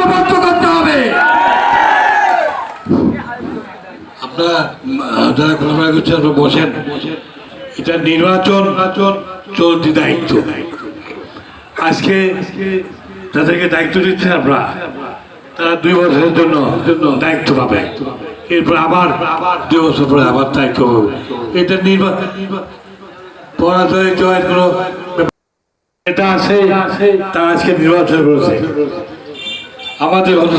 ঐক্যবদ্ধ করতে হবে। আপনারা যারা ঘোরাফেরা করছেন আপনারা বসেন। এটা নির্বাচন চলতি দায়িত্ব। আজকে যাদেরকে দায়িত্ব দিচ্ছেন আপনারা, তারা 2 বছরের জন্য দায়িত্ব পাবে। এরপর আবার 2 বছর পরে আবার দায়িত্ব হবে। এটা নির্বাচন পরাজয় জয়ের কোনো এটা আছে। তারা আজকে নির্বাচন করেছে, আমাদের হয়তো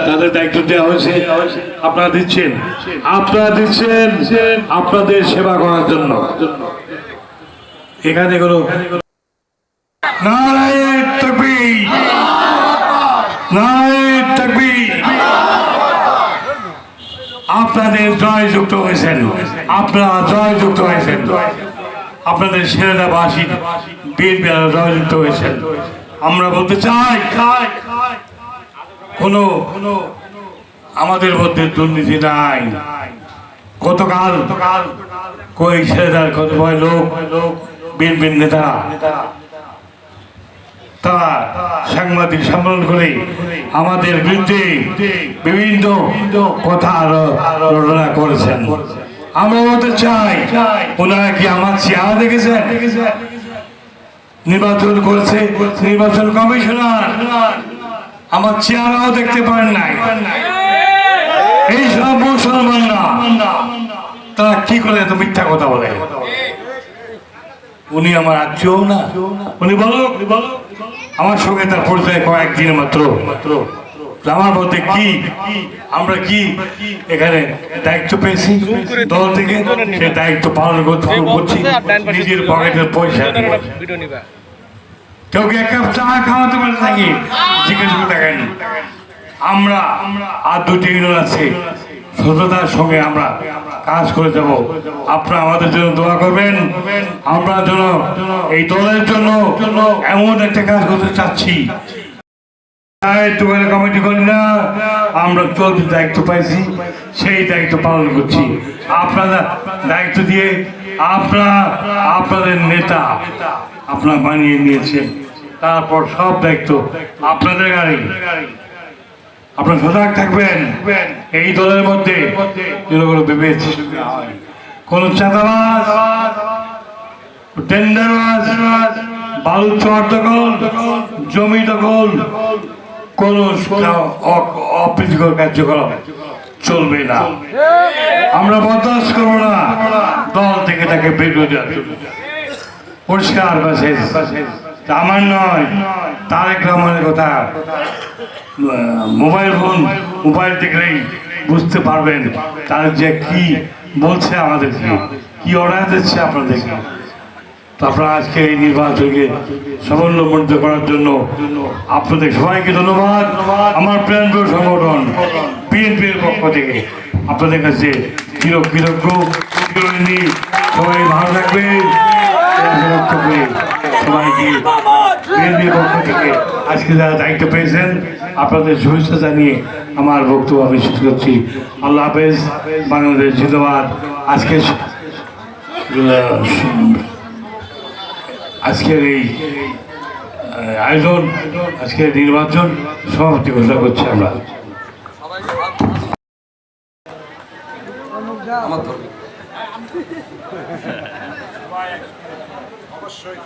তাদের দায়িত্ব দেওয়া হয়েছে। আপনারা দিচ্ছেন আপনাদের সেবা করার জন্য। এখানে কোনো নারায়ে তাকবীর, নারায়ে তাকবীর। আপনাদের জয়যুক্ত হয়েছেন, আপনারা জয়যুক্ত হয়েছেন। আপনাদের ছেলেরা বাসী বিএনপি জয়যুক্ত হয়েছেন। আমরা বলতে চাই কোনো আমাদের মধ্যে দুর্নীতি নাই। গতকাল কই ছেলেদার কতভয় লোক বিএনপির নেতা তারা সাংবাদিক সম্মেলন করে আমাদের বিরুদ্ধে বিভিন্ন কথা রচনা করেছেন। আমরা বলতে চাই, ওনারা কি আমার চেহারা দেখেছেন? নির্বাচন করেছে নির্বাচন কমিশনার, আমার চেহারাও দেখতে পারেন নাই। এই সব মুসলমানরা তারা কি করে এত মিথ্যা কথা বলে? উনি আমার আত্মীয় না, উনি বলো আমার সঙ্গে তার পরিচয় কয়েকদিনের মাত্র। আমার বলতে কি আমরা কি এখানে দায়িত্ব পেয়েছি দল থেকে, সে দায়িত্ব পালন করছি নিজের পকেটের পয়সা। কেউ কি 1 কাপ চা খাওয়াতে পারে নাকি? জিজ্ঞেস করে দেখেন। আমরা আর 2টি ইউনিয়ন আছে, সততার সঙ্গে আমরা কাজ করে যাব। আপনারা আমাদের জন্য দোয়া করবেন। আমরা যেন এই দলের জন্য এমন একটা কাজ করতে চাচ্ছি, কমিটি করি না, আমরা চলতি দায়িত্ব পাইছি, সেই দায়িত্ব পালন করছি। আপনারা দায়িত্ব দিয়ে আপনাদের নেতা আপনারা বানিয়ে নিয়েছেন, তারপর সব দায়িত্ব আপনাদের গাড়ি। আপনারা সজাগ থাকবেন এই দলের মধ্যে যেন কোনো বিভেদ হয়, কোনো চাঁদাবাজ, টেন্ডারবাজ, বালু চর দখল, জমি দখল, কোন অপ্রীতিকর কার্যকলাপ চলবে না। আমরা বরদাস্ত করবো না দল থেকে তাকে বের করে দেওয়ার জন্য। পরিষ্কার মেসেজ আমার নয়, তারেক রহমানের কথা। মোবাইল দেখলেই বুঝতে পারবেন তার যে কি বলছে, আমাদেরকে কি অর্ডার দিচ্ছে আপনাদেরকে। আপনারা আজকে এই নির্বাচনকে সাফল্যমণ্ডিত করার জন্য আপনাদের সবাইকে ধন্যবাদ। আমার প্রাণপ্রিয় সংগঠন বিএনপির পক্ষ থেকে আপনাদের কাছে কৃতজ্ঞ। সবাই ভালো থাকবেন। সবাইকে বিএনপির পক্ষ থেকে আজকে যারা দায়িত্ব পেয়েছেন আপনাদের শুভেচ্ছা জানিয়ে আমার বক্তব্য আমি শেষ করছি। আল্লাহ হাফেজ। বাংলাদেশ জিন্দাবাদ। আজকের এই আয়োজন, আজকের নির্বাচন সমাপ্তি ঘোষণা করছি আমরা। অবশ্যই